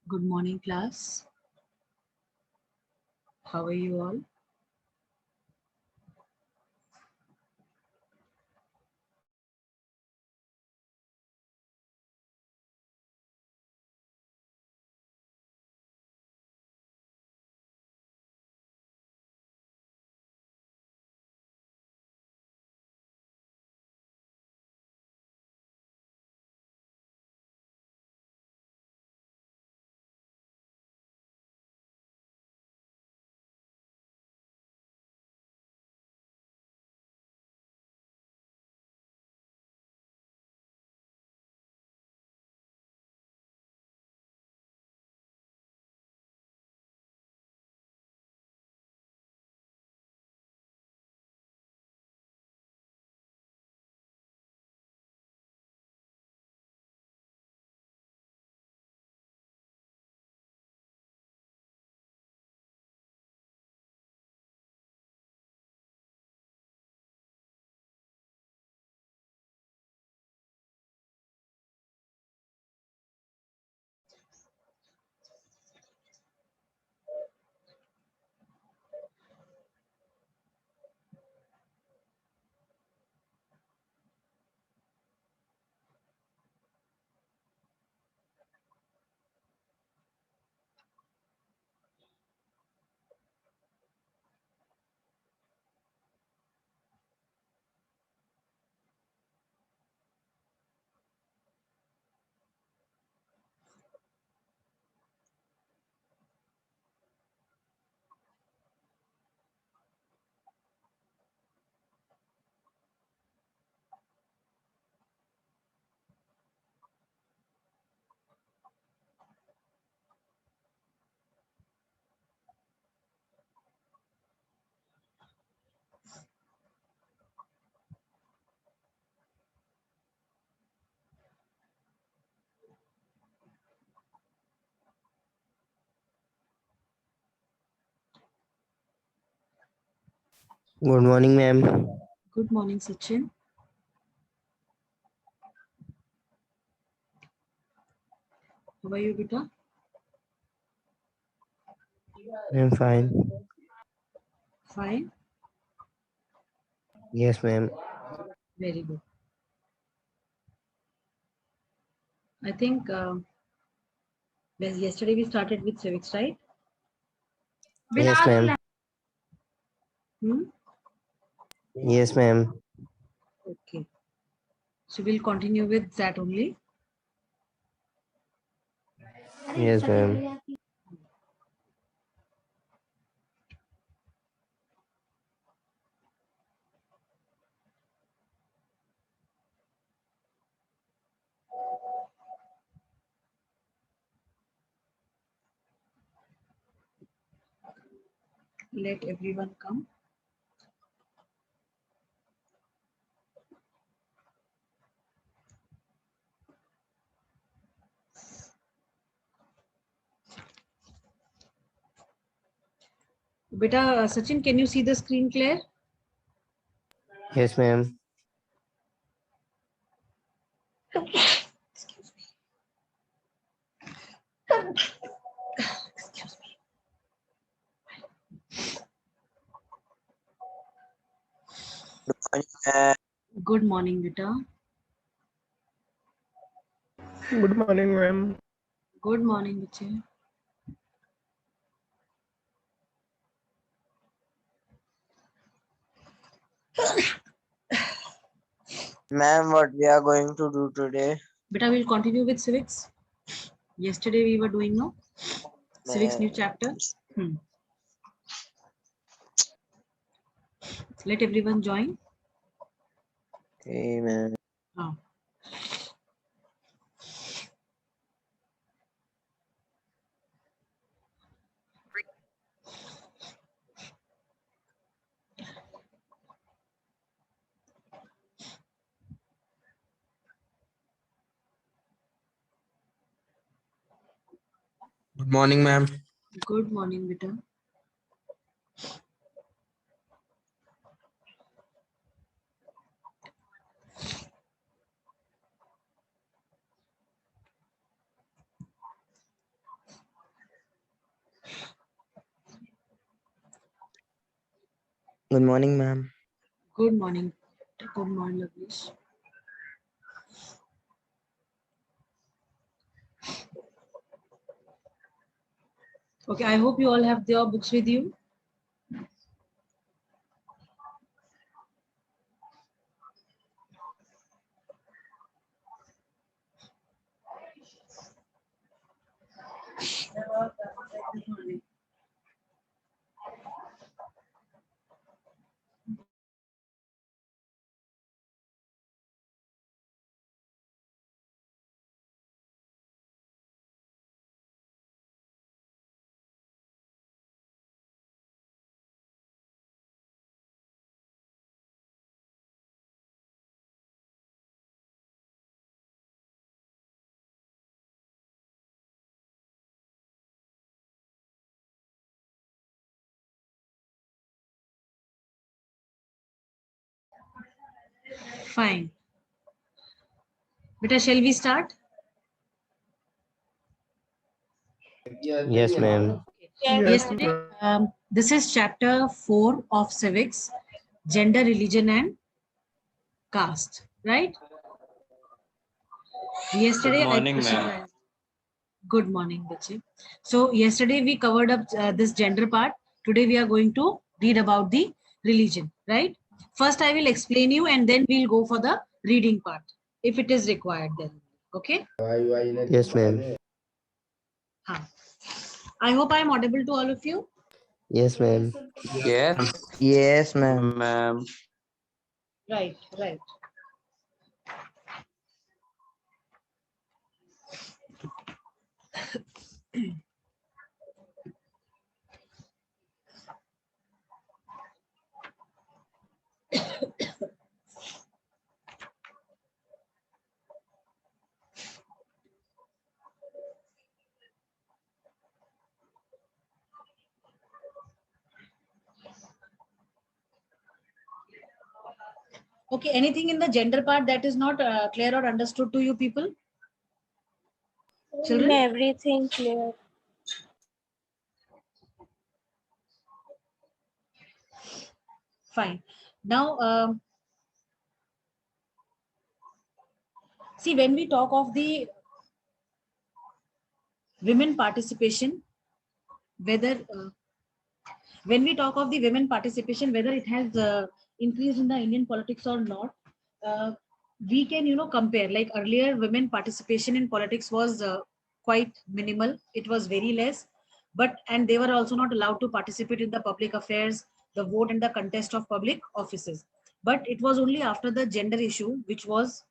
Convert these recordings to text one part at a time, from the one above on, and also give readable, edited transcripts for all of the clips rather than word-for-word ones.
Good morning, class. How are you all? Good morning, ma'am. Good morning, Sachin. How are you, beta? I'm fine. Fine. Yes, ma'am. Very good. I think yesterday we started with civics, right? Yes, ma'am. Hmm? Yes, ma'am. Okay. So we'll continue with that only. Yes, ma'am. Let everyone come. Beta, Sachin, can you see the screen clear? Yes, ma'am. Excuse me. Excuse me. Good morning, beta. Good morning, ma'am. Good morning, Vijay. Ma'am, what we are going to do today? Beta, we'll continue with civics. Yesterday we were doing no civics new chapter. Let everyone join. Okay, ma'am. Ah. Good morning, ma'am. Good morning, beta. Good morning, ma'am. Good morning. Good morning, Lavnish. Okay, I hope you all have your books with you. Fine. Beta, shall we start? Yes, ma'am. Yes, Yesterday, ma'am. this is chapter 4 of civics, gender, religion, and caste, right? Yesterday, Good morning, I ma'am. pressurized. Good morning, Bache. So yesterday we covered up this gender part. Today we are going to read about the religion, right? First, I will explain you, and then we'll go for the reading part, if it is required. Then, okay? Yes, ma'am. Huh. I hope I am audible to all of you. Yes, ma'am. Yes, Yes, ma'am. ma'am. Right, right. Okay, anything in the gender part that is not clear or understood to you people? Children? Everything clear. Fine. Now, see, when we talk of the women participation, whether when we talk of the women participation, whether it has increased in the Indian politics or not, uh, we can, compare. Like earlier, women participation in politics was quite minimal. It was very less, and they were also not allowed to participate in the public affairs, the vote, and the contest of public offices. But it was only after the gender issue, which was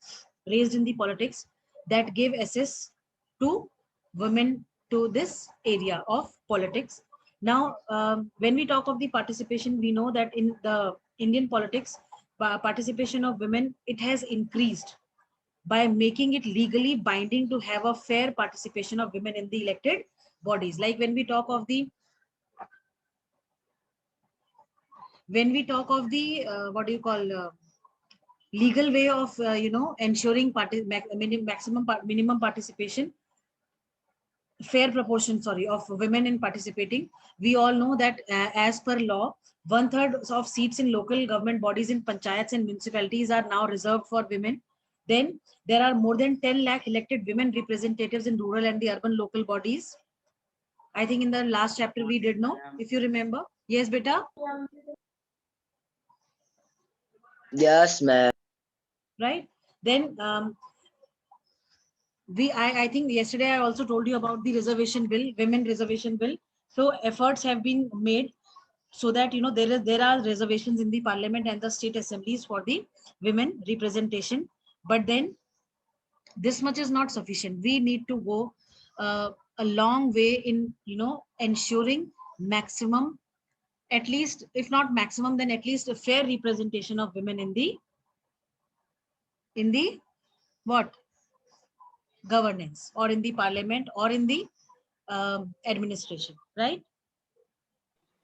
raised in the politics, that gave access to women to this area of politics. Now, when we talk of the participation, we know that in the Indian politics, participation of women, it has increased by making it legally binding to have a fair participation of women in the elected bodies. Like when we talk of the what do you call legal way of ensuring minimum participation, fair proportion, sorry, of women in participating. We all know that as per law, 1/3 of seats in local government bodies in panchayats and municipalities are now reserved for women. Then there are more than 10 lakh elected women representatives in rural and the urban local bodies. I think in the last chapter we did know, if you remember. Yes, beta, Yes, ma'am. right? Then I think yesterday I also told you about the reservation bill, women reservation bill. So efforts have been made so that there are reservations in the parliament and the state assemblies for the women representation. But then this much is not sufficient. We need to go a long way in ensuring maximum, at least if not maximum, then at least a fair representation of women in the what governance, or in the parliament, or in the administration, right?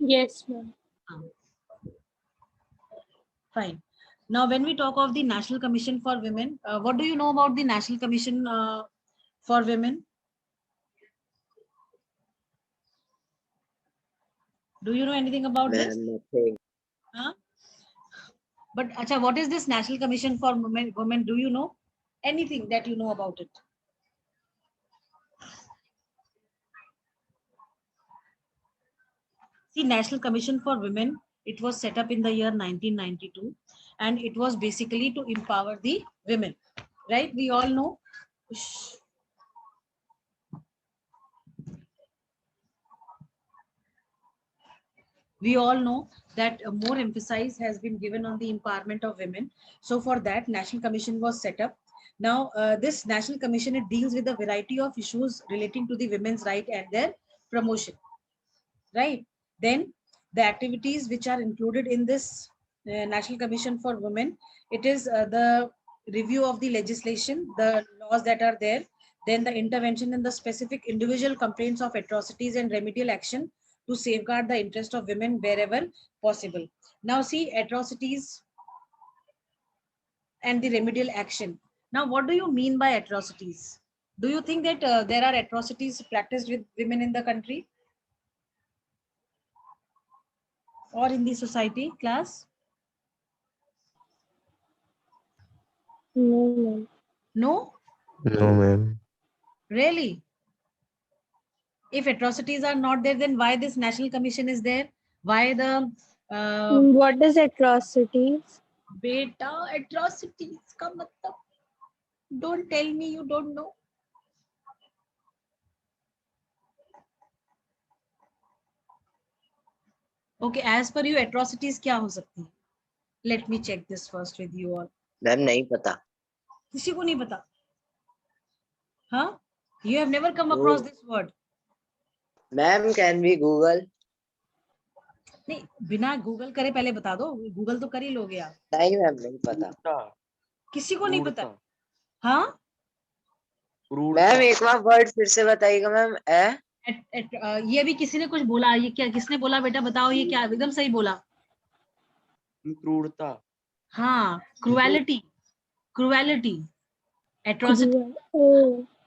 Yes, ma'am. Um, Fine. Now, when we talk of the National Commission for Women, what do you know about the National Commission for Women? Do you know anything about this? Ma'am, nothing. Huh? But acha, what is this National Commission for Women? Do you know anything that you know about it? See, National Commission for Women, it was set up in the year 1992, and it was basically to empower the women, right? We all know. Shh. We all know that more emphasis has been given on the empowerment of women. So for that, National Commission was set up. Now, this National Commission, it deals with a variety of issues relating to the women's right and their promotion, right? Then the activities which are included in this National Commission for Women, it is the review of the legislation, the laws that are there, then the intervention in the specific individual complaints of atrocities and remedial action to safeguard the interest of women wherever possible. Now see, atrocities and the remedial action. Now, what do you mean by atrocities? Do you think that there are atrocities practiced with women in the country or in the society, class? No, ma'am. No? No, ma'am. Really? If atrocities are not there, then why this National Commission is there? Why the What is atrocities? beta atrocities ka matlab? Don't tell me you don't know. Okay, as per you, atrocities क्या हो सकती है? Let me check this first with you all. Ma'am नहीं पता. किसी को नहीं पता? हाँ? You have never come across this word. Ma'am can we Google? नहीं, बिना गूगल करे पहले बता दो. गूगल तो कर ही लोगे आप. नहीं मैम नहीं पता. किसी को नहीं पता? हाँ? मैम एक बार वर्ड फिर से बताइएगा मैम. ये भी किसी ने कुछ बोला. ये क्या, किसने बोला बेटा? बताओ ये क्या? एकदम सही बोला. क्रूरता. हाँ, क्रुएलिटी. Cruelty, atrocity.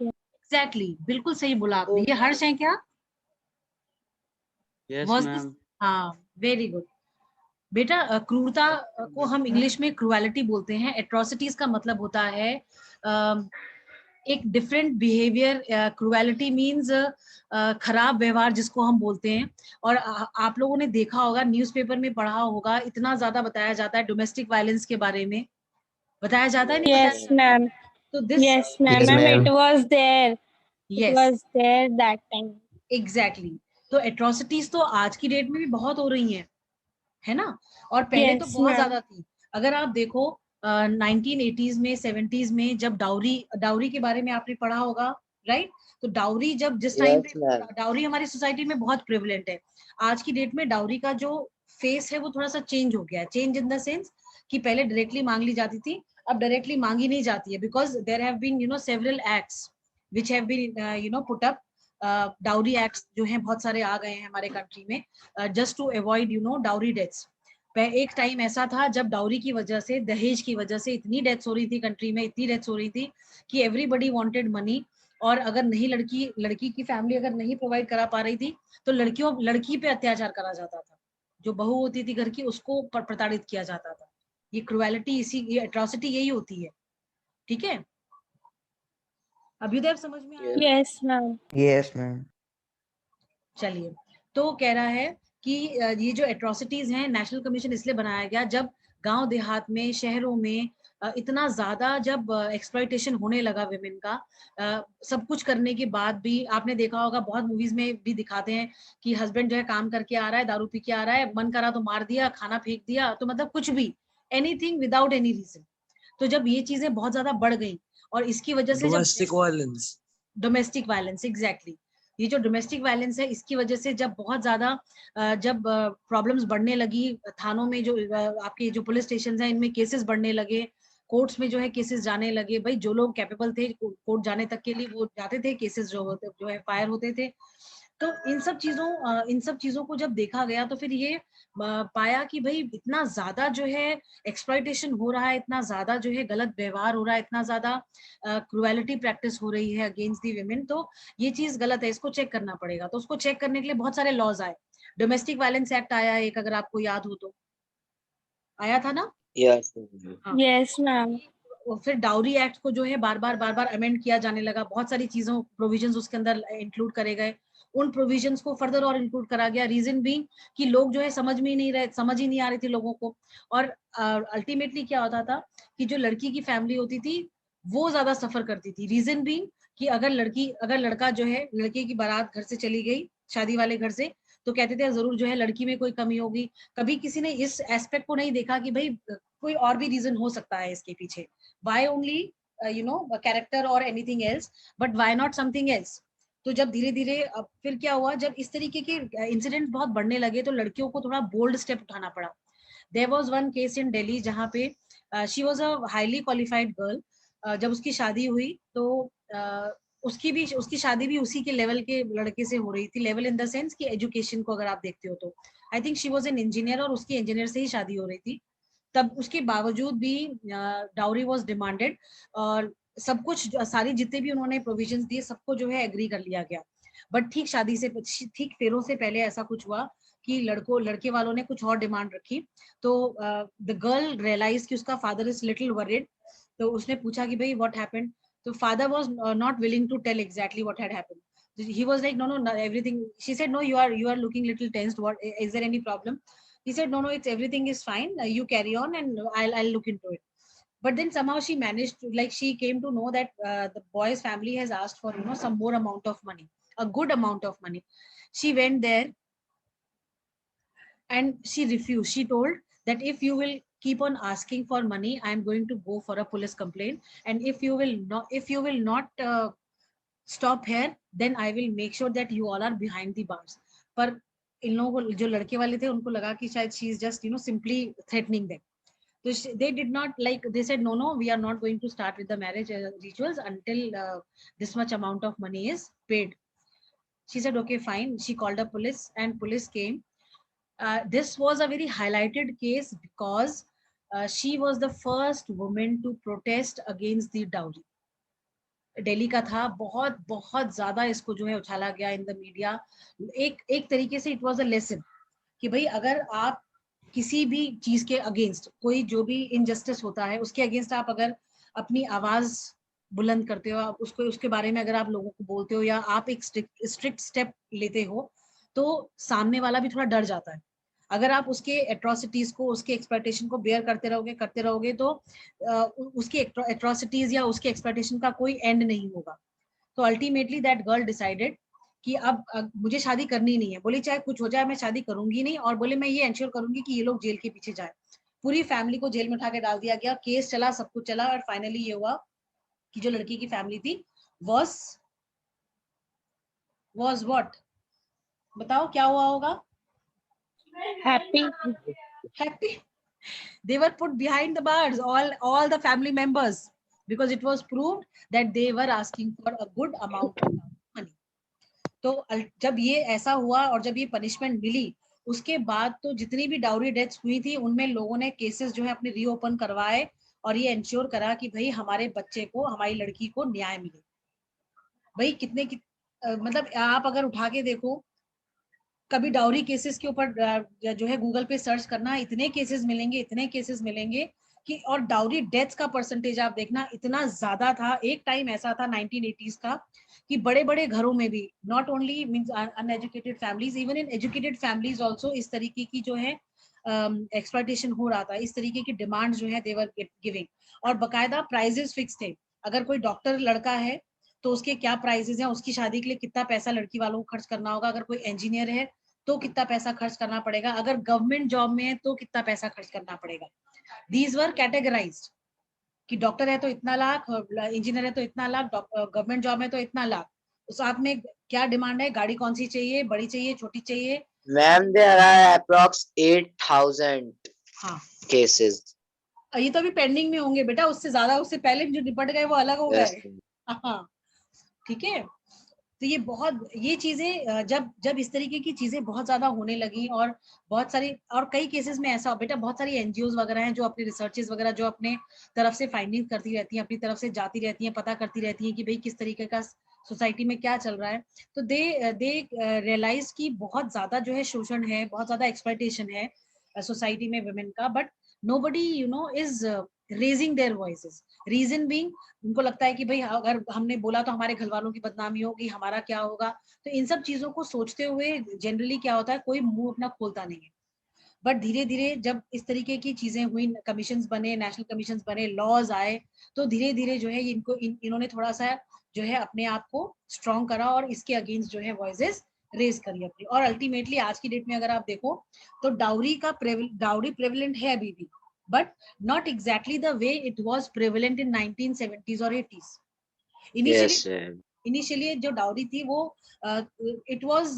एग्जैक्टली, बिल्कुल सही बोला आपने. ये हर्ष है क्या? Yes ma'am. हाँ, वेरी गुड बेटा. क्रूरता को हम इंग्लिश में क्रुएलिटी बोलते हैं. एट्रोसिटीज का मतलब होता है एक डिफरेंट बिहेवियर. क्रुएलिटी मींस खराब व्यवहार जिसको हम बोलते हैं. और आप लोगों ने देखा होगा, न्यूज़पेपर में पढ़ा होगा, इतना ज्यादा बताया जाता है डोमेस्टिक वायलेंस के बारे में. बताया जाता है नहीं? Yes, ma'am. तो this, Yes, ma'am. Yes, Ma'am, ma'am. it was there. Yes. It was there that time. Exactly. तो एट्रोसिटीज तो आज की डेट में भी बहुत हो रही हैं, है ना? और पहले तो Yes, बहुत ma'am. ज्यादा थी. अगर आप देखो 1980s में, 70s में, जब डाउरी के बारे में आपने पढ़ा होगा, राइट? तो डाउरी जब जिस टाइम Yes, पे, ma'am. डाउरी हमारी सोसाइटी में बहुत प्रिविलेंट है. आज की डेट में डाउरी का जो फेस है वो थोड़ा सा चेंज हो गया है. चेंज इन द सेंस कि पहले डायरेक्टली मांग ली जाती थी, अब डायरेक्टली मांगी नहीं जाती है. Because there have been several acts which have been put up. Dowry acts जो हैं बहुत सारे आ गए हैं हमारे कंट्री में, just to avoid dowry deaths. एक टाइम ऐसा था जब डाउरी की वजह से, दहेज की वजह से इतनी डेथ्स हो रही थी कंट्री में, इतनी डेथ्स हो रही थी कि एवरीबडी वांटेड मनी. और अगर नहीं, लड़की की फैमिली अगर नहीं प्रोवाइड करा पा रही थी तो लड़की पे अत्याचार करा जाता था. जो बहू होती थी घर की, उसको प्रताड़ित किया जाता था. ये क्रुएलिटी, ये एट्रोसिटी यही होती है. ठीक है? अभ्युदय समझ में आया? Yes, ma'am. Yes ma'am. चलिए, तो कह रहा है कि ये जो एट्रोसिटीज हैं, नेशनल कमीशन इसलिए बनाया गया जब गांव देहात में, शहरों में इतना ज्यादा जब एक्सप्लॉइटेशन होने लगा विमेन का. सब कुछ करने के बाद भी आपने देखा होगा, बहुत मूवीज में भी दिखाते हैं कि हस्बैंड जो है काम करके आ रहा है, दारू पी के आ रहा है, मन करा तो मार दिया, खाना फेंक दिया, तो मतलब कुछ भी, एनीथिंग विदाउट एनी रीजन. तो जब ये चीजें बहुत ज्यादा बढ़ गई और इसकी वजह से डोमेस्टिक वायलेंस, एग्जैक्टली, ये जो डोमेस्टिक वायलेंस है, इसकी वजह से जब बहुत ज्यादा जब प्रॉब्लम्स बढ़ने लगी, थानों में जो आपके जो पुलिस स्टेशन हैं, इनमें केसेस बढ़ने लगे, कोर्ट्स में जो है केसेस जाने लगे. भाई जो लोग कैपेबल थे कोर्ट जाने तक के लिए, वो जाते थे, केसेस जो है फायर होते थे. तो इन सब चीजों को जब देखा गया तो फिर ये पाया कि भाई इतना ज्यादा जो है एक्सप्लॉइटेशन हो रहा है, इतना ज्यादा जो है गलत व्यवहार हो रहा है, इतना ज्यादा क्रुएलिटी प्रैक्टिस हो रही है अगेंस्ट दी विमेन. तो ये चीज गलत है, इसको चेक करना पड़ेगा. तो उसको चेक करने के लिए बहुत सारे लॉज आए. डोमेस्टिक वायलेंस एक्ट आया एक, अगर आपको याद हो तो. आया था ना? Yes. Yes, ma'am. और फिर डाउरी एक्ट को जो है बार बार अमेंड किया जाने लगा, बहुत सारी चीजों प्रोविजंस उसके अंदर इंक्लूड करे गए, उन प्रोविजंस को फर्दर और इंक्लूड करा गया। रीजन बीइंग कि लोग जो है समझ ही नहीं आ रही थी लोगों को। और अल्टीमेटली क्या होता था कि जो लड़की की फैमिली होती थी वो ज्यादा सफर करती थी। रीजन बीइंग कि अगर लड़का जो है, लड़के की बारात घर से चली गई शादी वाले घर से, तो कहते थे जरूर जो है लड़की में कोई कमी होगी। कभी किसी ने इस एस्पेक्ट को नहीं देखा कि भाई कोई और भी रीजन हो सकता है इसके पीछे, why only a character or anything else, but why not something else। तो जब धीरे धीरे अब फिर क्या हुआ, जब इस तरीके के इंसिडेंट बहुत बढ़ने लगे तो लड़कियों को थोड़ा बोल्ड स्टेप उठाना पड़ा। There was one case in Delhi जहाँ पे she was a highly qualified girl. जब उसकी शादी हुई तो उसकी शादी भी उसी के लेवल के लड़के से हो रही थी। लेवल इन द सेंस कि एजुकेशन को अगर आप देखते हो तो I think she was an engineer और उसकी इंजीनियर से ही शादी हो रही थी। तब उसके बावजूद भी डाउरी वाज डिमांडेड और सब कुछ सारी जितने भी उन्होंने प्रोविजंस दिए सबको जो है एग्री कर लिया गया। बट ठीक शादी से ठीक फेरों से पहले ऐसा कुछ हुआ कि लड़के वालों ने कुछ और डिमांड रखी। तो द गर्ल रियलाइज कि उसका फादर इज लिटिल वरीड। तो उसने पूछा कि भाई व्हाट हैपेंड। तो father was not willing to tell exactly what had happened. He was like, no, everything. She said, no, you are looking little tensed. What is there any problem? He said, no, it's everything is fine. You carry on, and I'll look into it. But then somehow she managed, like she came to know that the boy's family has asked for some more amount of money, a good amount of money. She went there and she refused. She told that if you will keep on asking for money, I am going to go for a police complaint. And if you will not stop here, then I will make sure that you all are behind the bars. पर इन लोगों को, जो लड़के वाले थे, उनको लगा कि शायद she is just simply threatening them. So they did not, like, they said, no, we are not going to start with the marriage rituals until this much amount of money is paid. She said, okay, fine. She called the police and police came. This was a very highlighted case because she was the first woman to protest against the dowry. Delhi का था, बहुत बहुत ज्यादा इसको जो है उछाला गया in the media. एक तरीके से इट वाज अ लेसन कि भाई अगर आप किसी भी चीज के अगेंस्ट, कोई जो भी इनजस्टिस होता है उसके अगेंस्ट आप अगर अपनी आवाज बुलंद करते हो, आप उसके बारे में अगर आप लोगों को बोलते हो या आप एक स्ट्रिक्ट स्टेप लेते हो, तो सामने वाला भी थोड़ा डर जाता है। अगर आप उसके एट्रोसिटीज को, उसके एक्सपेक्टेशन को बेयर करते रहोगे तो उसकी एट्रोसिटीज या उसके एक्सपेक्टेशन का कोई एंड नहीं होगा। तो अल्टीमेटली दैट गर्ल डिसाइडेड कि अब मुझे शादी करनी नहीं है। बोली चाहे कुछ हो जाए मैं शादी करूंगी नहीं, और बोले मैं ये एंश्योर करूंगी कि ये लोग जेल के पीछे जाए। पूरी फैमिली को जेल में उठा के डाल दिया गया, केस चला, सब कुछ चला, और फाइनली ये हुआ कि जो लड़की की फैमिली थी was what, बताओ क्या हुआ होगा? Happy. Happy. They were put behind the bars, all the family members, because it was proved that they were asking for a good amount of money. तो जब ये ऐसा हुआ और जब ये पनिशमेंट मिली, उसके बाद तो जितनी भी डाउरी डेथ्स हुई थी उनमें लोगों ने केसेस जो है अपने रीओपन करवाए और ये इंश्योर करा कि भाई हमारे बच्चे को, हमारी लड़की को न्याय मिले। भाई मतलब आप अगर उठा के देखो कभी डाउरी केसेस के ऊपर जो है गूगल पे सर्च करना, इतने केसेस मिलेंगे कि, और डाउरी डेथ्स का परसेंटेज आप देखना इतना ज्यादा था। एक टाइम ऐसा था 1980s का कि बड़े बड़े घरों में भी, not only means uneducated families, even in educated families also इस तरीके की जो है एक्सप्लॉयटेशन हो रहा था। इस तरीके की डिमांड जो है दे वर गिविंग, और बकायदा प्राइजेस फिक्स थे। अगर कोई डॉक्टर लड़का है तो उसके क्या प्राइजेस हैं, उसकी शादी के लिए कितना पैसा लड़की वालों को खर्च करना होगा, अगर कोई इंजीनियर है तो कितना पैसा खर्च करना पड़ेगा, अगर गवर्नमेंट जॉब में है तो कितना पैसा खर्च करना पड़ेगा। दीज वर कैटेगराइज्ड कि डॉक्टर है तो इतना लाख, इंजीनियर है तो इतना लाख, गवर्नमेंट जॉब में तो इतना लाख। उस आप में क्या डिमांड है, गाड़ी कौन सी चाहिए, बड़ी चाहिए, छोटी चाहिए? Ma'am there are approx 8000 cases. ये तो अभी पेंडिंग में होंगे बेटा, उससे ज्यादा, उससे पहले जो निपट गए वो अलग हो गए। हाँ, ठीक है। तो ये चीजें जब इस तरीके की चीजें बहुत ज्यादा होने लगी, और बहुत सारी, और कई केसेस में ऐसा बेटा, बहुत सारी एनजीओज वगैरह हैं जो अपने रिसर्चेस वगैरह जो अपने तरफ से फाइंडिंग करती रहती हैं, अपनी तरफ से जाती रहती हैं, पता करती रहती हैं कि भाई किस तरीके का सोसाइटी में क्या चल रहा है। तो दे रियलाइज कि बहुत ज्यादा जो है शोषण है, बहुत ज्यादा एक्सप्लॉयटेशन है सोसाइटी में वुमेन का। But nobody is raising their voices. Reason being, उनको लगता है कि भाई अगर हमने बोला तो हमारे घर वालों की बदनामी होगी, हमारा क्या होगा। तो इन सब चीजों को सोचते हुए जनरली क्या होता है, कोई मुंह अपना खोलता नहीं है। बट धीरे धीरे जब इस तरीके की चीजें हुई, कमीशंस बने, नेशनल कमीशंस बने, लॉज आए, तो धीरे धीरे जो है इन्होंने थोड़ा सा जो है अपने आप को स्ट्रॉन्ग करा और इसके अगेंस्ट जो है वॉइसेस रेज करी अपनी। और अल्टीमेटली आज की डेट में अगर आप देखो तो डाउरी प्रेवलेंट है अभी भी, but not exactly the way it was prevalent in 1970s और 80s। Yes, ma'am. इनिशियली जो डाउरी थी वो it was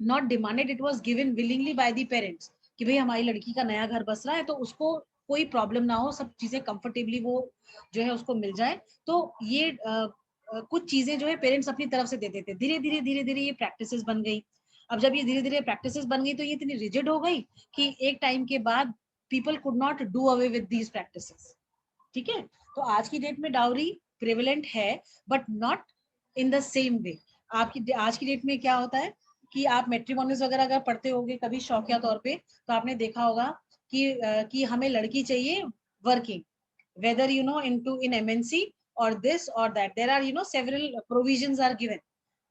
not demanded, it was given willingly by the parents कि भाई हमारी लड़की का नया घर बस रहा है तो उसको कोई प्रॉब्लम ना हो, सब चीजें कंफर्टेबली वो जो है उसको मिल जाए। तो ये कुछ चीजें जो है पेरेंट्स अपनी तरफ से देते थे। धीरे धीरे ये प्रैक्टिसेस बन गई। अब जब ये धीरे धीरे प्रैक्टिसेस बन गई तो ये इतनी रिजिड हो गई कि एक टाइम के बाद people could not do away with these practices. ठीक है, तो आज की डेट में डाउरी प्रेवलेंट है but not in the same way. आपकी आज की डेट में क्या होता है कि आप मैट्रिमोनियल्स वगैरह अगर पढ़ते होगे कभी शौकिया तौर पे, तो आपने देखा होगा कि हमें लड़की चाहिए working, whether in MNC or this or that, there are several provisions are given।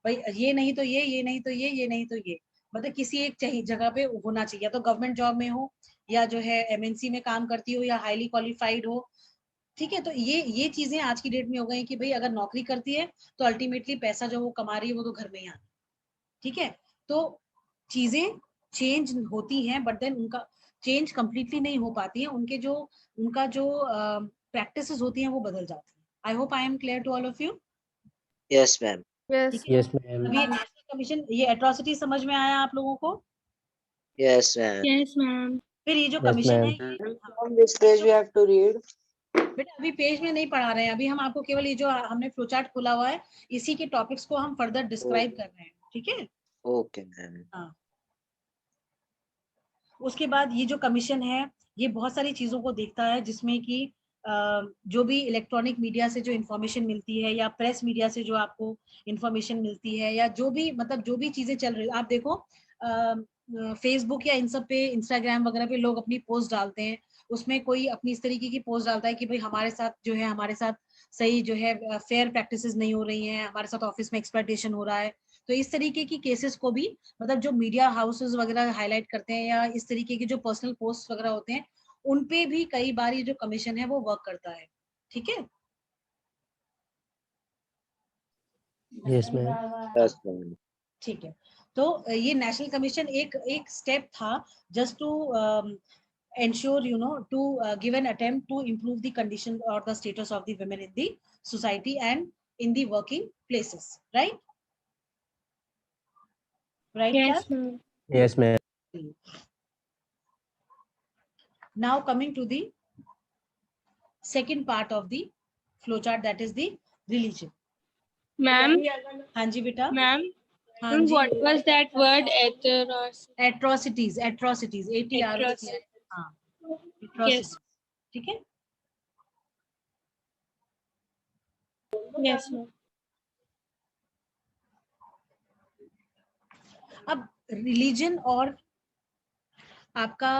भाई ये नहीं तो ये नहीं तो ये नहीं तो ये, मतलब किसी एक चाहिए जगह पे होना चाहिए, या तो गवर्नमेंट जॉब में हो या जो है MNC में काम करती हो या हाईली क्वालिफाइड हो। ठीक है, तो ये चीजें आज की डेट में हो गई कि भाई अगर नौकरी करती है तो अल्टीमेटली पैसा जो वो कमा रही है वो तो घर में ही आना। ठीक है, तो चीजें चेंज होती हैं बट देन उनका चेंज कंप्लीटली नहीं हो पाती है, उनका जो प्रैक्टिसेस होती हैं वो बदल जाती हैं। I hope I am clear to all of you. Yes, ma'am. Yes. Yes, ma'am. अभी नेशनल कमीशन, ये एट्रोसिटी समझ में आया आप लोगों को? Yes, ma'am. Yes, ma'am. फिर ये जो Yes, कमीशन है ma'am. On which page we have to read? बेटा अभी पेज में नहीं पढ़ा रहे हैं, अभी हम आपको केवल ये जो हमने फ्लो चार्ट खोला हुआ है इसी के टॉपिक्स को हम फर्दर डिस्क्राइब कर रहे हैं। ठीक है, Okay, ma'am. हाँ। उसके बाद ये जो कमीशन है ये बहुत सारी चीजों को देखता है, जिसमें कि जो भी इलेक्ट्रॉनिक मीडिया से जो इंफॉर्मेशन मिलती है या प्रेस मीडिया से जो आपको इंफॉर्मेशन मिलती है, या जो भी मतलब जो भी चीजें चल रही है, आप देखो फेसबुक या इन सब पे, इंस्टाग्राम वगैरह पे लोग अपनी पोस्ट डालते हैं, उसमें कोई अपनी इस तरीके की पोस्ट डालता है कि भाई हमारे साथ जो है हमारे साथ सही जो है फेयर प्रैक्टिसेस नहीं हो रही हैं, हमारे साथ ऑफिस में एक्सप्लॉयटेशन हो रहा है। तो इस तरीके की केसेस को भी मतलब जो मीडिया हाउसेस वगैरह हाईलाइट करते हैं या इस तरीके के जो पर्सनल पोस्ट वगैरह होते हैं उन पे भी कई बार ये जो कमीशन है वो वर्क करता है। ठीक है, Yes, ma'am. Yes, ma'am. ठीक है। तो ये नेशनल कमीशन एक एक स्टेप था just to ensure to give an attempt to improve the condition or the status of the women in the society and in the working places, right Yes, class? ma'am. Yes, ma'am. Now coming to the second part of the flowchart, that is the religion. Ma'am. हाँ जी बेटा। Ma'am. हाँ Ma'am, ji, what was that word? atrocities, atrocities, Atrocities. हाँ, Yes. atrocities। ठीक है, Yes, ma'am. अब religion और आपका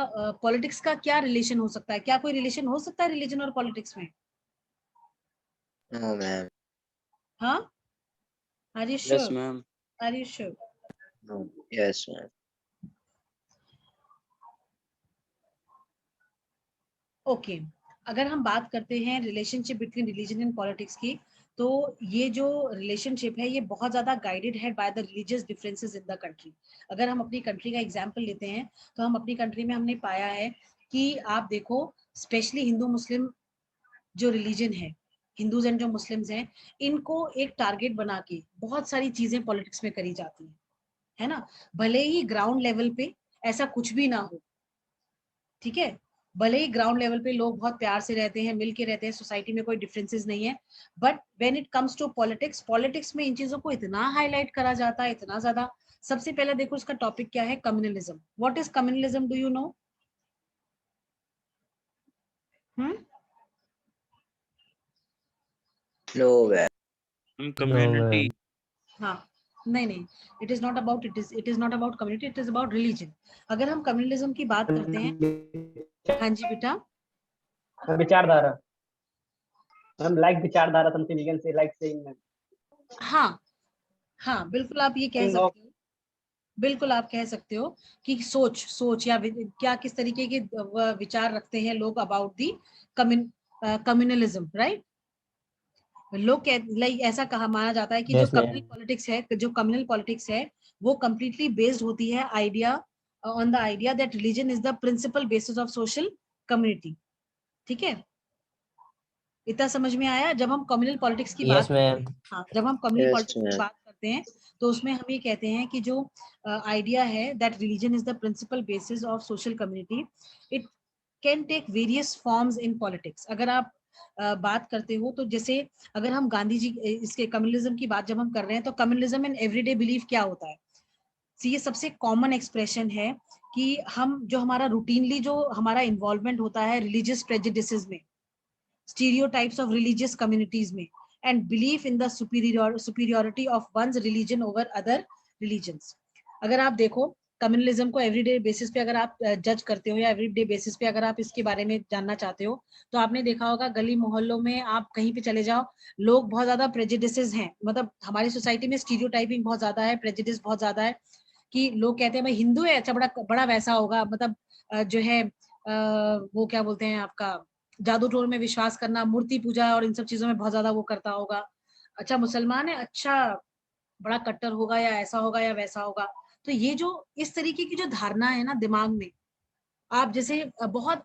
politics का क्या रिलेशन हो सकता है? क्या कोई रिलेशन हो सकता है रिलीजन और पॉलिटिक्स में? No, ma'am. हाँ, are you Yes, sure? ma'am. Are you sure? No. Yes, ma'am. Okay, अगर हम बात करते हैं relationship between religion and politics की, तो ये जो रिलेशनशिप है ये बहुत ज्यादा गाइडेड है by the religious differences in the country. अगर हम अपनी कंट्री का एग्जांपल लेते हैं तो हम अपनी कंट्री में हमने पाया है कि आप देखो स्पेशली हिंदू मुस्लिम जो रिलीजन है, हिंदूज एंड जो मुस्लिम्स हैं, इनको एक टारगेट बना के बहुत सारी चीजें पॉलिटिक्स में करी जाती हैं, है ना। भले ही ग्राउंड लेवल पे ऐसा कुछ भी ना हो, ठीक है, भले ही ग्राउंड लेवल पे लोग बहुत प्यार से रहते हैं, मिल के रहते हैं, सोसाइटी में कोई डिफरेंसेस नहीं है, but when it comes to politics, politics में इन चीजों को इतना हाईलाइट करा जाता है, इतना ज्यादा। सबसे पहले देखो इसका टॉपिक क्या है, communalism. What is communalism, do you know? No, ma'am. Community. ma'am. हाँ, नहीं नहीं, it is not about community, it is about religion. अगर हम कम्युनलिज्म की बात करते हैं, हाँ जी बेटा, विचारधारा मैम, लाइक विचारधारा, something you can say, like saying हाँ हाँ बिल्कुल आप ये कह मैम ऑफ। सकते हो, बिल्कुल आप कह सकते हो कि सोच या क्या किस तरीके के विचार रखते हैं लोग अबाउट दी कम्युनलिज्म, राइट। लोग लाइक ऐसा कहा माना जाता है कि Yes, ma'am. जो कम्युनल पॉलिटिक्स है वो कंप्लीटली बेस्ड होती है idea on the idea that religion is the principal basis of social community. ठीक है, इतना समझ में आया। जब हम कम्युनल पॉलिटिक्स की Yes, बात करते ma'am. हैं, हाँ जब हम कम्युनल Yes, पॉलिटिक्स की ma'am. बात करते हैं तो उसमें हम ये कहते हैं कि जो आइडिया है that religion is the principal basis of social community, it can take various forms in politics. अगर आप बात करते हो तो जैसे अगर हम गांधी जी इसके कम्युनलिज्म की बात जब हम कर रहे हैं तो कम्युनलिज्म इन एवरीडे बिलीफ क्या होता है, ये सबसे कॉमन एक्सप्रेशन है कि हम जो हमारा रूटीनली जो हमारा इन्वॉल्वमेंट होता है रिलीजियस प्रेजुडिसेस में, stereotypes of religious communities में, and belief in the superiority of one's religion over other religions। अगर आप देखो कम्युनलिज्म को एवरीडे बेसिस पे अगर आप जज करते हो या एवरीडे बेसिस पे अगर आप इसके बारे में जानना चाहते हो तो आपने देखा होगा गली मोहल्लों में आप कहीं पे चले जाओ, लोग बहुत ज्यादा प्रेजुडिसेस हैं, मतलब हमारी सोसाइटी में स्टीरियोटाइपिंग बहुत ज्यादा है, प्रेजुडिस बहुत ज्यादा है कि लोग कहते हैं भाई हिंदू है अच्छा बड़ा बड़ा वैसा होगा, मतलब जो है वो क्या बोलते हैं आपका जादू टोर में विश्वास करना, मूर्ति पूजा और इन सब चीजों में बहुत ज्यादा वो करता होगा। अच्छा मुसलमान है अच्छा बड़ा कट्टर होगा या ऐसा होगा या वैसा होगा। तो ये जो इस तरीके की जो धारणा है ना दिमाग में, आप जैसे बहुत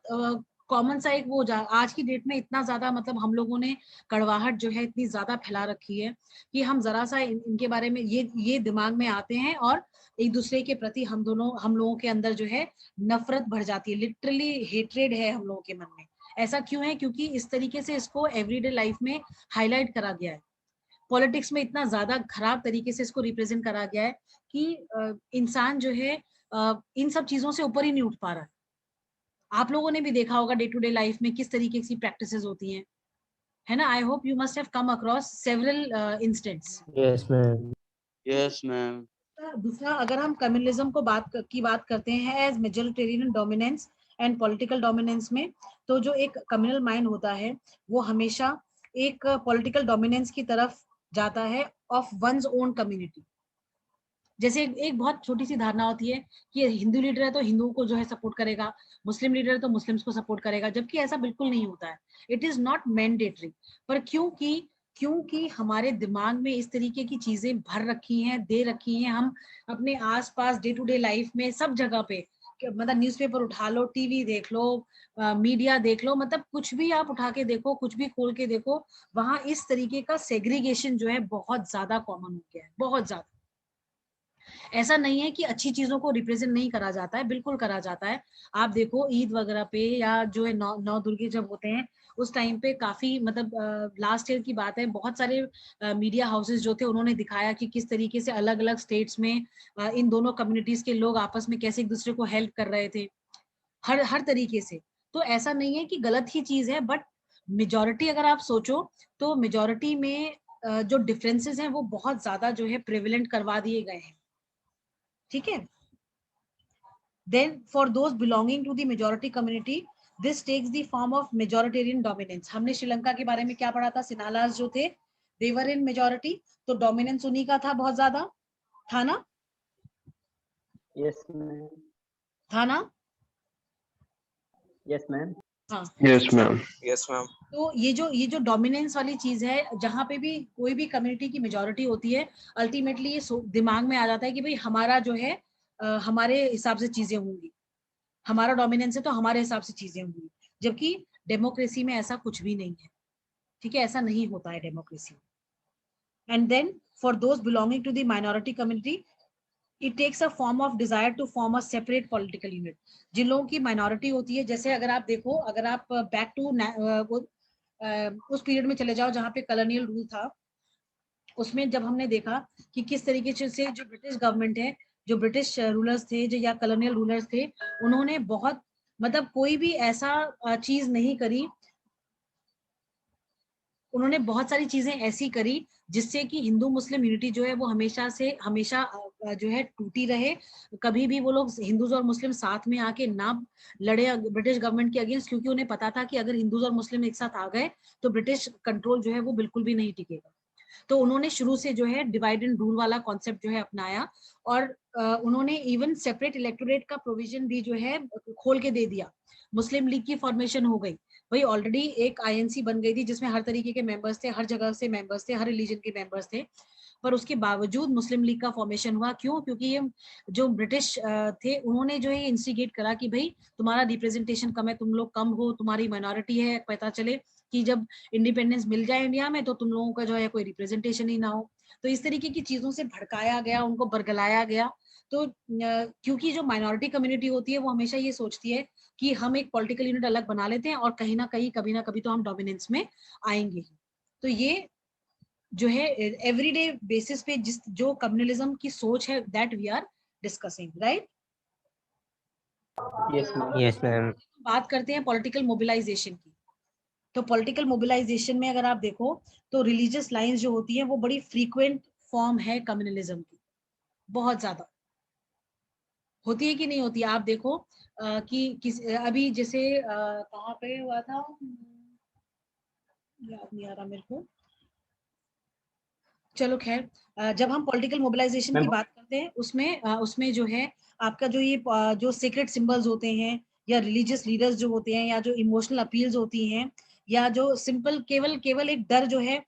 कॉमन सा एक वो आज की डेट में इतना ज्यादा मतलब हम लोगों ने कड़वाहट जो है इतनी ज्यादा फैला रखी है कि हम जरा सा इनके बारे में ये दिमाग में आते हैं और एक दूसरे के प्रति हम लोगों के अंदर जो है नफरत भर जाती है, लिटरली हेट्रेड है हम लोगों के मन में। ऐसा क्यों है, क्योंकि इस तरीके से इसको एवरीडे लाइफ में हाईलाइट करा गया है, पॉलिटिक्स में इतना ज्यादा खराब तरीके से इसको रिप्रेजेंट करा गया है कि इंसान जो है इन सब चीजों से ऊपर ही नहीं उठ पा रहा है। आप लोगों ने भी देखा होगा डे टू डे लाइफ में किस तरीके की प्रैक्टिसेस होती हैं, है ना। I hope you must have come across several instants. Yes, ma'am. Yes, ma'am. दूसरा अगर हम कम्युनलिज्म को बात करते हैं as majoritarian dominance and political dominance में, तो जो एक कम्युनल माइंड होता है वो हमेशा एक पॉलिटिकल डोमिनेंस की तरफ जाता है ऑफ वंस ओन कम्युनिटी। जैसे एक बहुत छोटी सी धारणा होती है कि हिंदू लीडर है तो हिंदुओं को जो है सपोर्ट करेगा, मुस्लिम लीडर है तो मुस्लिम्स को सपोर्ट करेगा, जबकि ऐसा बिल्कुल नहीं होता है। It is not mandatory. पर क्योंकि हमारे दिमाग में इस तरीके की चीजें भर रखी हैं, दे रखी हैं, हम अपने आसपास डे टू डे लाइफ में सब जगह पे मतलब न्यूज़पेपर उठा लो, टीवी देख लो, मीडिया देख लो, मतलब कुछ भी आप उठा के देखो, कुछ भी खोल के देखो, वहां इस तरीके का सेग्रीगेशन जो है बहुत ज्यादा कॉमन हो गया है, बहुत ज्यादा। ऐसा नहीं है कि अच्छी चीजों को रिप्रेजेंट नहीं करा जाता है, बिल्कुल करा जाता है। आप देखो ईद वगैरह पे या जो है नौ दुर्गे जब होते हैं उस टाइम पे काफी मतलब लास्ट ईयर की बात है, बहुत सारे मीडिया हाउसेस जो थे उन्होंने दिखाया कि किस तरीके से अलग अलग स्टेट्स में इन दोनों कम्युनिटीज के लोग आपस में कैसे एक दूसरे को हेल्प कर रहे थे, हर तरीके से। तो ऐसा नहीं है कि गलत ही चीज है, बट मेजोरिटी अगर आप सोचो तो मेजोरिटी में जो डिफरेंसेस हैं वो बहुत ज्यादा जो है प्रिविलेंट करवा दिए गए हैं। ठीक है, then for those belonging to the majority community this takes the form of majoritarian dominance। हमने श्रीलंका के बारे में क्या पढ़ा था, सिन्हालास जो थे they were in majority, तो डोमिनेंस उन्हीं का था, बहुत ज्यादा था ना, यस मैम। था ना। Yes ma'am. हाँ Yes, ma'am. Yes, ma'am. तो ये जो डोमिनेंस वाली चीज है, जहां पे भी कोई भी कम्युनिटी की मेजोरिटी होती है, अल्टीमेटली ये दिमाग में आ जाता है कि भाई हमारा जो है हमारे हिसाब से चीजें होंगी, हमारा डोमिनेंस है तो हमारे हिसाब से चीजें होंगी, जबकि डेमोक्रेसी में ऐसा कुछ भी नहीं है। ठीक है, ऐसा नहीं होता है democracy. And then for those belonging to the minority community it takes a form of desire to form a separate political unit. जिन लोगों की माइनॉरिटी होती है, जैसे अगर आप देखो, अगर आप बैक टू उस पीरियड में चले जाओ जहाँ पे कॉलोनियल रूल था, उसमें जब हमने देखा कि किस तरीके से जो ब्रिटिश गवर्नमेंट है, जो ब्रिटिश रूलर्स थे जो या कॉलोनियल रूलर्स थे, उन्होंने बहुत मतलब कोई भी ऐसा चीज नहीं करी उन्होंने बहुत सारी चीजें ऐसी करी जिससे कि हिंदू मुस्लिम यूनिटी जो है वो हमेशा जो है टूटी रहे। कभी भी वो लोग हिंदूज और मुस्लिम साथ में आके ना लड़े ब्रिटिश गवर्नमेंट के अगेंस्ट, क्योंकि उन्हें पता था कि अगर हिंदूज और मुस्लिम एक साथ आ गए तो ब्रिटिश कंट्रोल जो है वो बिल्कुल भी नहीं टिकेगा। तो उन्होंने शुरू से जो है डिवाइड एंड रूल वाला कॉन्सेप्ट जो है अपनाया, और उन्होंने इवन सेपरेट इलेक्टोरेट का प्रोविजन भी जो है खोल के दे दिया। मुस्लिम लीग की फॉर्मेशन हो गई, भाई ऑलरेडी एक आईएनसी बन गई थी जिसमें हर तरीके के मेंबर्स थे, हर जगह से मेंबर्स थे, हर रिलीजन के मेंबर्स थे, पर उसके बावजूद मुस्लिम लीग का फॉर्मेशन हुआ। क्यों? क्योंकि ये जो ब्रिटिश थे उन्होंने जो है इंस्टिगेट करा कि भाई तुम्हारा रिप्रेजेंटेशन कम है, तुम लोग कम हो, तुम्हारी माइनॉरिटी है, पता चले कि जब इंडिपेंडेंस मिल जाए इंडिया में तो तुम लोगों का जो है कोई रिप्रेजेंटेशन ही ना हो। तो इस तरीके की चीजों से भड़काया गया, उनको बरगलाया गया। तो क्योंकि जो माइनॉरिटी कम्युनिटी होती है वो हमेशा ये सोचती है कि हम एक पॉलिटिकल यूनिट अलग बना लेते हैं और कहीं ना कहीं कभी ना कभी तो हम डोमिनेंस में आएंगे। तो ये जो है एवरीडे बेसिस पे जिस जो कम्युनलिज्म की सोच है that we are discussing, right? Yes ma'am. Yes, ma'am. बात करते हैं पॉलिटिकल मोबिलाइजेशन की। तो पॉलिटिकल मोबिलाइजेशन में अगर आप देखो तो रिलीजियस लाइंस जो होती है वो बड़ी फ्रीक्वेंट फॉर्म है कम्युनलिज्म की, बहुत ज्यादा होती है कि नहीं होती है? आप देखो कि अभी जैसे कहाँ पे हुआ था, याद नहीं आ रहा मेरे को। चलो खैर, जब हम पॉलिटिकल मोबिलाइजेशन की मैम बात करते हैं उसमें जो है आपका जो ये जो सीक्रेट सिंबल्स होते हैं या रिलीजियस लीडर्स जो होते हैं या जो इमोशनल अपील्स होती हैं या जो सिंपल केवल केवल एक डर जो है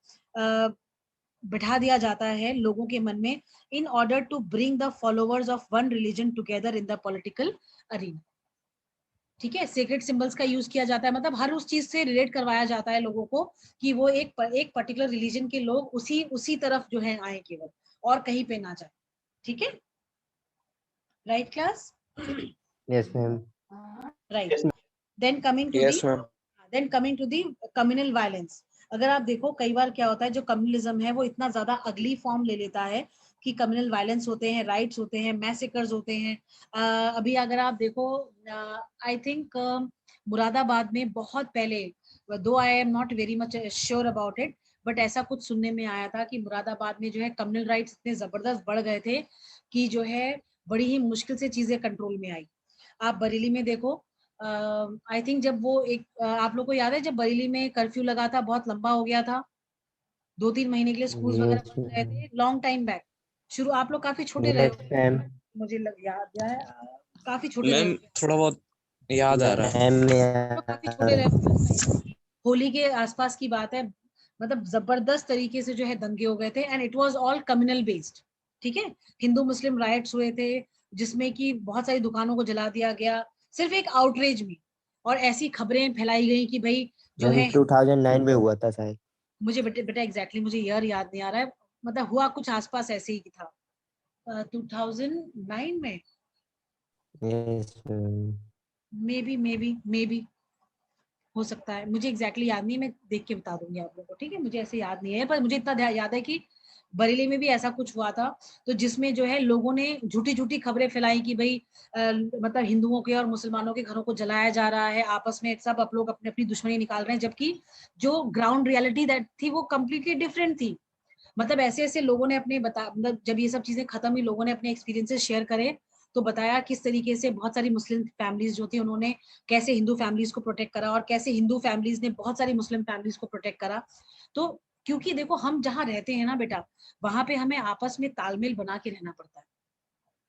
बिठा दिया जाता है लोगों के मन में in order to bring the followers of one religion together in the political arena. ठीक है, सीक्रेट सिंबल्स का यूज किया जाता है, मतलब हर उस चीज से रिलेट करवाया जाता है लोगों को कि वो एक पर्टिकुलर रिलीजन के लोग उसी उसी तरफ जो है आए केवल, और कहीं पे ना जाए। ठीक है, right class? Yes, ma'am. Right. yes, then coming to the Yes, ma'am. Then coming to the communal violence. अगर आप देखो कई बार क्या होता है, जो कम्युनलिज्म है वो इतना ज्यादा अगली फॉर्म ले लेता है कि कम्युनल वायलेंस होते हैं, राइट्स होते हैं, मैसेकर्स होते हैं। अभी अगर आप देखो आई थिंक मुरादाबाद में बहुत पहले, दो I am not very much sure about it, but ऐसा कुछ सुनने में आया था कि मुरादाबाद में जो है कम्युनल राइट्स इतने जबरदस्त बढ़ गए थे कि जो है बड़ी ही मुश्किल से चीजें कंट्रोल में आई। आप बरेली में देखो, आई थिंक जब वो एक आप लोग को याद है जब बरेली में कर्फ्यू लगा था, बहुत लंबा हो गया था, 2-3 महीने के लिए स्कूल्स वगैरह Yes, बंद रहे ma'am. थे, लॉन्ग टाइम बैक। शुरू आप लोग काफी छोटे रहे Yes, हो, ma'am. मुझे याद है, काफी छोटे रहे मैम होगे। थोड़ा बहुत याद आ रहा है। Ma'am, आप लोग काफी छोटे रहे होगे उस time। होली के आसपास की बात है, मतलब जबरदस्त तरीके से जो है दंगे हो गए थे and it was all communal based. ठीक है, हिंदू मुस्लिम राइट्स हुए थे जिसमें कि बहुत सारी दुकानों को जला दिया गया सिर्फ एक आउटरीच में, और ऐसी खबरें फैलाई गई कि भाई जो मैम है 2009 में हुआ था शायद। मुझे बेटा बेटा एग्जैक्टली मुझे ईयर याद नहीं आ रहा है, मतलब हुआ कुछ आसपास ऐसे ही था 2009 में, Yes, ma'am. मे बी हो सकता है, मुझे एग्जैक्टली याद नहीं है, मैं देख के बता दूंगी आप लोगों को। ठीक है, मुझे ऐसे याद नहीं है, पर मुझे इतना याद है कि बरेली में भी ऐसा कुछ हुआ था, तो जिसमें जो है लोगों ने झूठी झूठी खबरें फैलाई कि भाई मतलब हिंदुओं के और मुसलमानों के घरों को जलाया जा रहा है, आपस में सब आप लोग अपनी अपनी दुश्मनी निकाल रहे हैं, जबकि जो ग्राउंड रियलिटी दैट थी वो कम्प्लीटली डिफरेंट थी। मतलब ऐसे ऐसे लोगों ने अपने मतलब जब ये सब चीजें खत्म हुई, लोगों ने अपने एक्सपीरियंसेस शेयर करे, तो बताया किस तरीके से बहुत सारी मुस्लिम फैमिलीज जो थी उन्होंने कैसे हिंदू फैमिलीज को प्रोटेक्ट करा और कैसे हिंदू फैमिलीज ने बहुत सारी मुस्लिम फैमिलीज को प्रोटेक्ट करा। तो क्योंकि देखो हम जहाँ रहते हैं ना बेटा, वहां पे हमें आपस में तालमेल बना के रहना पड़ता है।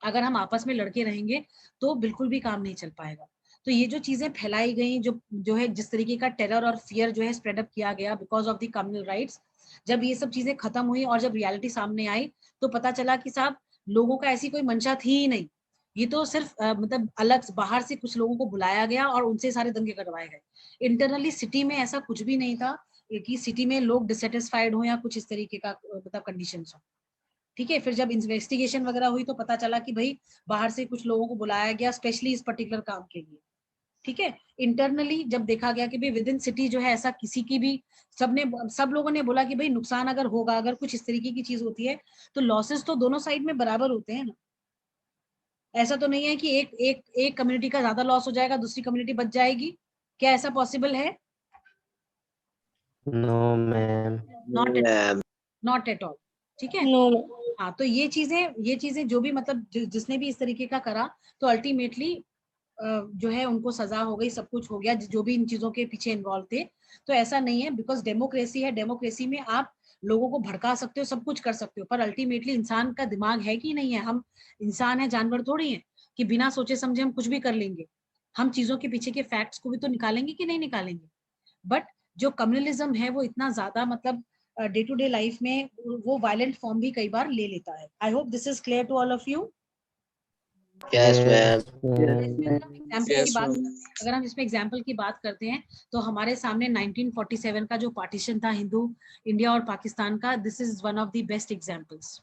अगर हम आपस में लड़के रहेंगे तो बिल्कुल भी काम नहीं चल पाएगा। तो ये जो चीजें फैलाई गई, जो जो है जिस तरीके का टेरर और फियर जो है स्प्रेड अप किया गया because of the communal riots, जब ये सब चीजें खत्म हुई और जब रियलिटी सामने आई तो पता चला कि साहब लोगों का ऐसी कोई मंशा थी ही नहीं। ये तो सिर्फ मतलब अलग बाहर से कुछ लोगों को बुलाया गया और उनसे सारे दंगे करवाए गए। इंटरनली सिटी में ऐसा कुछ भी नहीं था कि सिटी में लोग डिससेटिस्फाइड हो या कुछ इस तरीके का मतलब कंडीशन हो। ठीक है, फिर जब इन्वेस्टिगेशन वगैरह हुई तो पता चला कि भाई बाहर से कुछ लोगों को बुलाया गया स्पेशली इस पर्टिकुलर काम के लिए। ठीक है, इंटरनली जब देखा गया कि भाई विद इन सिटी जो है ऐसा किसी की भी, सब लोगों ने बोला कि भाई नुकसान अगर होगा, अगर कुछ इस तरीके की चीज होती है तो लॉसेस तो दोनों साइड में बराबर होते हैं ना। ऐसा तो नहीं है कि एक कम्युनिटी का ज्यादा लॉस हो जाएगा दूसरी कम्युनिटी बच जाएगी, क्या ऐसा पॉसिबल है? No, ma'am. Not at all, ठीक है। No, ma'am. हाँ, तो ये चीजें जो भी मतलब जिसने भी इस तरीके का करा, तो अल्टीमेटली जो है उनको सजा हो गई, सब कुछ हो गया, जो भी इन चीजों के पीछे इन्वॉल्व थे। तो ऐसा नहीं है, बिकॉज डेमोक्रेसी है, डेमोक्रेसी में आप लोगों को भड़का सकते हो, सब कुछ कर सकते हो, पर अल्टीमेटली इंसान का दिमाग है कि नहीं है। हम इंसान है, जानवर थोड़ी है कि बिना सोचे समझे हम कुछ भी कर लेंगे। हम चीजों के पीछे के फैक्ट्स को भी तो निकालेंगे कि नहीं निकालेंगे। बट जो कम्युनलिज्म है वो इतना ज्यादा मतलब डे टू डे लाइफ में वो वायलेंट फॉर्म भी कई बार ले लेता है। I hope this is clear to all of you. Yes, ma'am. Example की Yes, बात, ma'am. अगर हम इसमें एग्जाम्पल की बात करते हैं, तो हमारे सामने 1947 का जो पार्टीशन था हिंदू इंडिया और पाकिस्तान का, this is one of the best examples.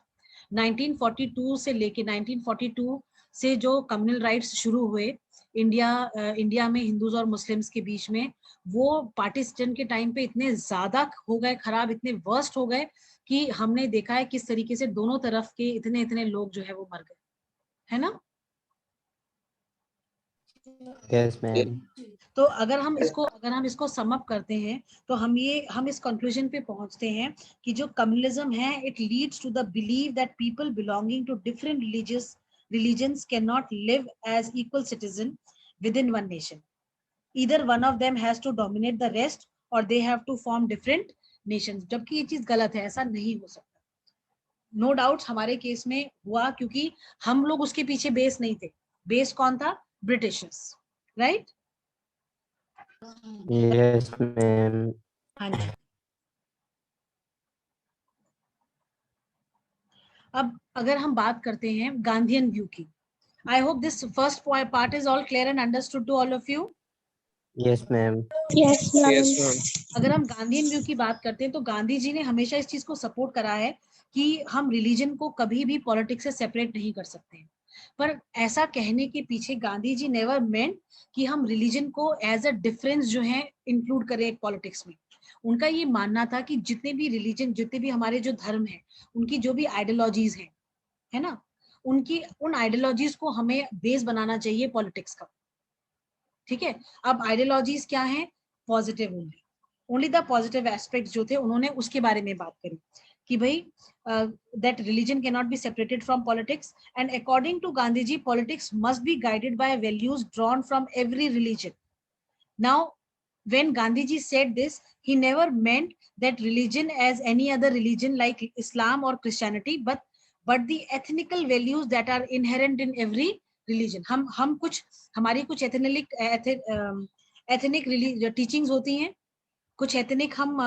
1942 से लेके 1942 से जो कम्युनल राइट्स शुरू हुए इंडिया में हिंदूज और मुस्लिम्स के बीच में, वो पार्टीशन के टाइम पे इतने ज्यादा हो गए खराब, इतने वर्स्ट हो गए कि हमने देखा है किस तरीके से दोनों तरफ के इतने इतने लोग जो है वो मर गए, है ना। Yes, ma'am. तो अगर हम इसको सम अप करते हैं, तो हम इस कंक्लूजन पे पहुंचते हैं कि जो कम्युनलिज्म है, it leads to the believe that people belonging to different religions cannot live as equal citizen within one nation. Either one of them has to dominate the rest or they have to form different nations. जबकि ये चीज गलत है, ऐसा नहीं हो सकता। No doubt हमारे केस में हुआ, क्योंकि हम लोग उसके पीछे बेस नहीं थे। बेस कौन था? Britishers, right? Yes, ma'am. हाँ जी। अब अगर हम बात करते हैं गांधीयन व्यू की, I hope this first part is all clear and understood to all of you. Yes, ma'am. Yes, ma'am. Yes, ma'am. अगर हम गांधीयन व्यू की बात करते हैं, तो गांधी जी ने हमेशा इस चीज को सपोर्ट करा है कि हम रिलीजन को कभी भी पॉलिटिक्स से सेपरेट नहीं कर सकते हैं। पर ऐसा कहने के पीछे गांधी जी नेवर मेंट कि हम रिलीजन को एज अ डिफरेंस जो है इंक्लूड करें पॉलिटिक्स में। उनका ये मानना था कि जितने भी रिलीजन, जितने भी हमारे जो धर्म है, उनकी जो भी आइडियोलॉजीज हैं, है ना, उन आइडियोलॉजीज को हमें बेस बनाना चाहिए पॉलिटिक्स का। ठीक है। अब आइडियोलॉजीज क्या है? Positive only the positive aspects जो थे, उन्होंने उसके बारे में बात करी कि भाई that religion can not be separated from politics, and according to Gandhi ji politics must be guided by values drawn from every religion. Now when Gandhi ji said this, he never meant that religion as any other religion like Islam or Christianity, but the ethnical values that are inherent in every religion. हम कुछ हमारी कुछ ethnic teachings होती हैं, कुछ ethnic हम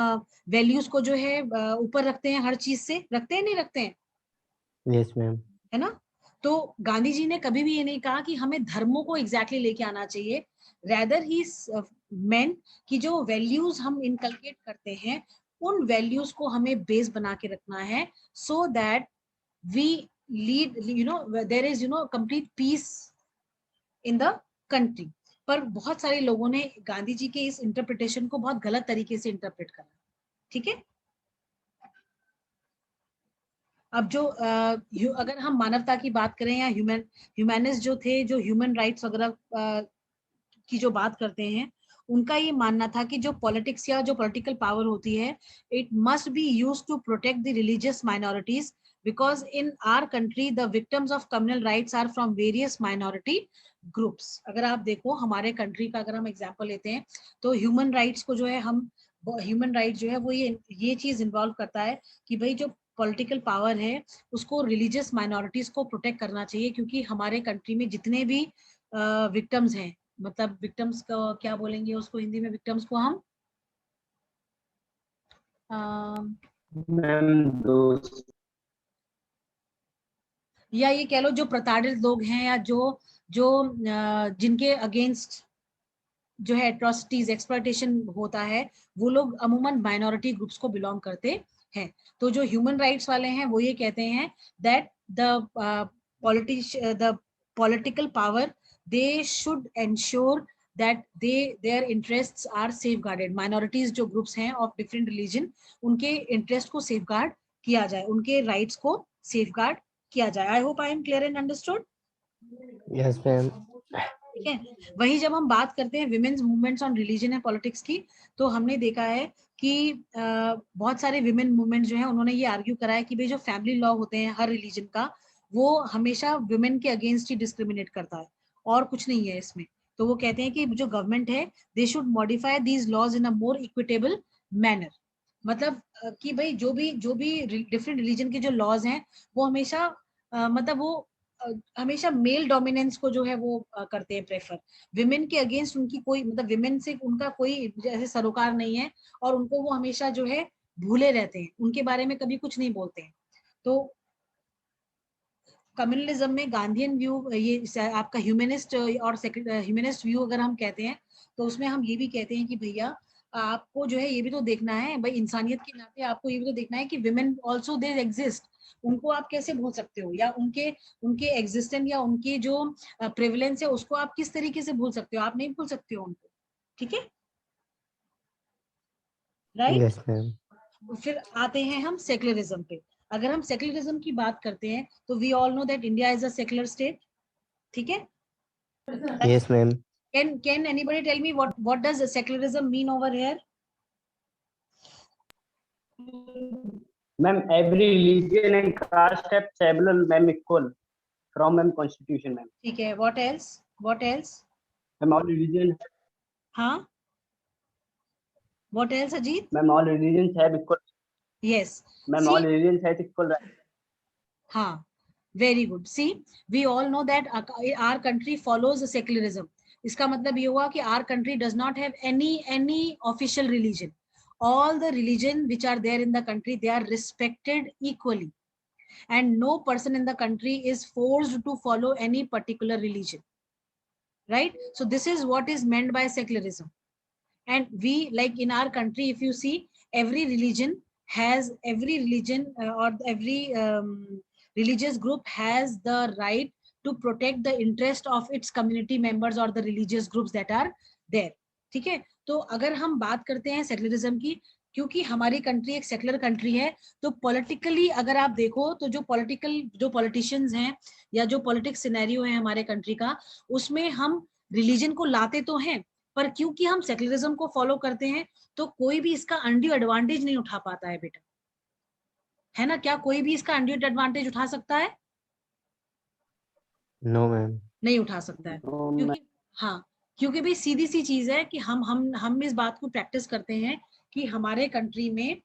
values को जो है ऊपर रखते हैं, हर चीज से रखते हैं, नहीं रखते हैं, Yes, ma'am. है ना। तो गांधी जी ने कभी भी ये नहीं कहा कि हमें धर्मों को एग्जैक्टली लेके आना चाहिए। रैदर ही मेंट कि जो वैल्यूज हम इनकलकेट करते हैं, उन वैल्यूज को हमें बेस बना के रखना है, so that we lead there is complete peace in the country. पर बहुत सारे लोगों ने गांधी जी के इस इंटरप्रिटेशन को बहुत गलत तरीके से इंटरप्रेट करा। ठीक है। अब जो अगर हम मानवता की बात करें या ह्यूमैनिस्ट जो थे, जो ह्यूमन राइट्स वगैरह की जो बात करते हैं, उनका ये मानना था कि जो पॉलिटिक्स या जो पॉलिटिकल पावर होती है, it must be used to protect the religious minorities, because in our country the victims of communal riots are from various minority groups. अगर आप देखो हमारे कंट्री का अगर हम एग्जाम्पल लेते हैं, तो ह्यूमन राइट्स को जो है ह्यूमन राइट जो है वो ये चीज इन्वॉल्व करता है कि भाई जो पॉलिटिकल पावर है उसको रिलीजियस माइनॉरिटीज को प्रोटेक्ट करना चाहिए, क्योंकि हमारे कंट्री में जितने भी विक्टिम्स हैं, मतलब विक्टिम्स को क्या बोलेंगे उसको हिंदी में, विक्टिम्स को हम या ये कह लो जो प्रताड़ित लोग हैं, या जो जिनके अगेंस्ट जो है एट्रोसिटीज, एक्सप्लॉयटेशन होता है, वो लोग अमूमन माइनॉरिटी ग्रुप्स को बिलोंग करते हैं। तो जो ह्यूमन राइट्स वाले हैं वो ये कहते हैं that the political power they should ensure that their interests are safeguarded. Minorities जो groups हैं of different religion, उनके interest को safeguard किया जाए, उनके rights को safeguard किया जाए। I hope I am clear and understood. Yes, ma'am. ठीक है। वही जब हम बात करते हैं women's movements on religion and politics की, तो हमने देखा है कि बहुत सारे विमेन मूवमेंट जो है उन्होंने ये आर्ग्यू करा है कि भाई जो फैमिली लॉ होते हैं हर रिलीजन का, वो हमेशा विमेन के अगेंस्ट ही डिस्क्रिमिनेट करता है और कुछ नहीं है इसमें। तो वो कहते हैं कि जो गवर्नमेंट है they should modify these laws in a more equitable manner. मतलब कि भाई जो भी डिफरेंट रिलीजन के जो लॉज हैं वो हमेशा मतलब वो हमेशा मेल डोमिनेंस को जो है वो करते हैं प्रेफर। विमेन के अगेंस्ट उनकी कोई मतलब विमेन से उनका कोई जैसे सरोकार नहीं है और उनको वो हमेशा जो है भूले रहते हैं, उनके बारे में कभी कुछ नहीं बोलते हैं। तो कम्युनलिज्म में गांधीयन व्यू, ये आपका ह्यूमनिस्ट और ह्यूमनिस्ट व्यू अगर हम कहते हैं तो उसमें हम ये भी कहते हैं कि भैया आपको जो है ये भी तो देखना है भाई, इंसानियत के नाते आपको ये भी तो देखना है कि विमेन ऑल्सो देयर एग्जिस्ट। उनको आप कैसे भूल सकते हो, या उनके एग्जिस्टेंस या उनके जो प्रिविलेंस है उसको आप किस तरीके से भूल सकते हो? आप नहीं भूल सकते हो उनको, ठीक है, राइट। Yes, ma'am. फिर आते हैं हम सेक्युलरिज्म पे। अगर हम सेक्युलरिज्म की बात करते हैं तो we all know that India is a secular state, ठीक है। Yes, ma'am. Can anybody tell me what does secularism mean over here? Ma'am, every religion and caste have several ma'am equal from ma'am constitution ma'am. ठीक है, what else? What else? Ma'am, all religions. हाँ, what else, Ajit? Ma'am, all religions have equal. Yes. Ma'am, See, all religions have equal right. हाँ, very good. See, we all know that our country follows secularism. इसका मतलब ये हुआ कि our country does not have any official religion. All the religion which are there in the country, they are respected equally, and no person in the country is forced to follow any particular religion, right? So this is what is meant by secularism. And we, like in our country, if you see, every religion or every religious group has the right to protect the interest of its community members or the religious groups that are there, ठीक है। तो अगर हम बात करते हैं secularism की, क्योंकि हमारी कंट्री एक सेक्युलर कंट्री है, तो पॉलिटिकली अगर आप देखो तो जो पॉलिटिशियंस हैं या जो पॉलिटिक्स सिनेरियो है हमारे कंट्री का, उसमें हम रिलीजन को लाते तो हैं, पर क्योंकि हम सेक्युलरिज्म को फॉलो करते हैं तो कोई भी इसका अनड्यू एडवांटेज नहीं उठा पाता है बेटा, है ना। क्या कोई भी इसका अनड्यू एडवांटेज उठा सकता है? No, ma'am. नहीं उठा सकता है, क्योंकि हाँ, क्योंकि भाई सीधी सी चीज है कि हम इस बात को प्रैक्टिस करते हैं कि हमारे कंट्री में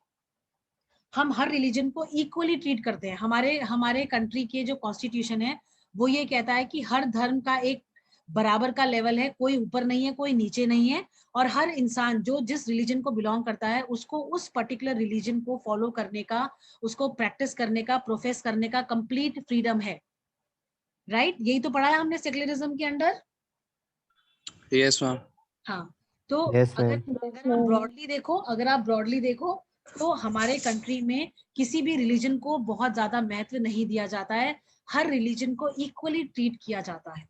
हम हर रिलीजन को इक्वली ट्रीट करते हैं। हमारे कंट्री के जो कॉन्स्टिट्यूशन है वो ये कहता है कि हर धर्म का एक बराबर का लेवल है, कोई ऊपर नहीं है, कोई नीचे नहीं है, और हर इंसान जो जिस रिलीजन को बिलोंग करता है उसको उस पर्टिकुलर रिलीजन को फॉलो करने का, उसको प्रैक्टिस करने का, प्रोफेस करने का कंप्लीट फ्रीडम है, राइट। यही तो पढ़ा है हमने सेक्युलरिज्म के अंडर। Yes, ma'am. हाँ, तो Yes, अगर ma'am. आप ब्रॉडली देखो तो हमारे कंट्री में किसी भी रिलीजन को बहुत ज्यादा महत्व नहीं दिया जाता है, हर रिलीजन को इक्वली ट्रीट किया जाता है,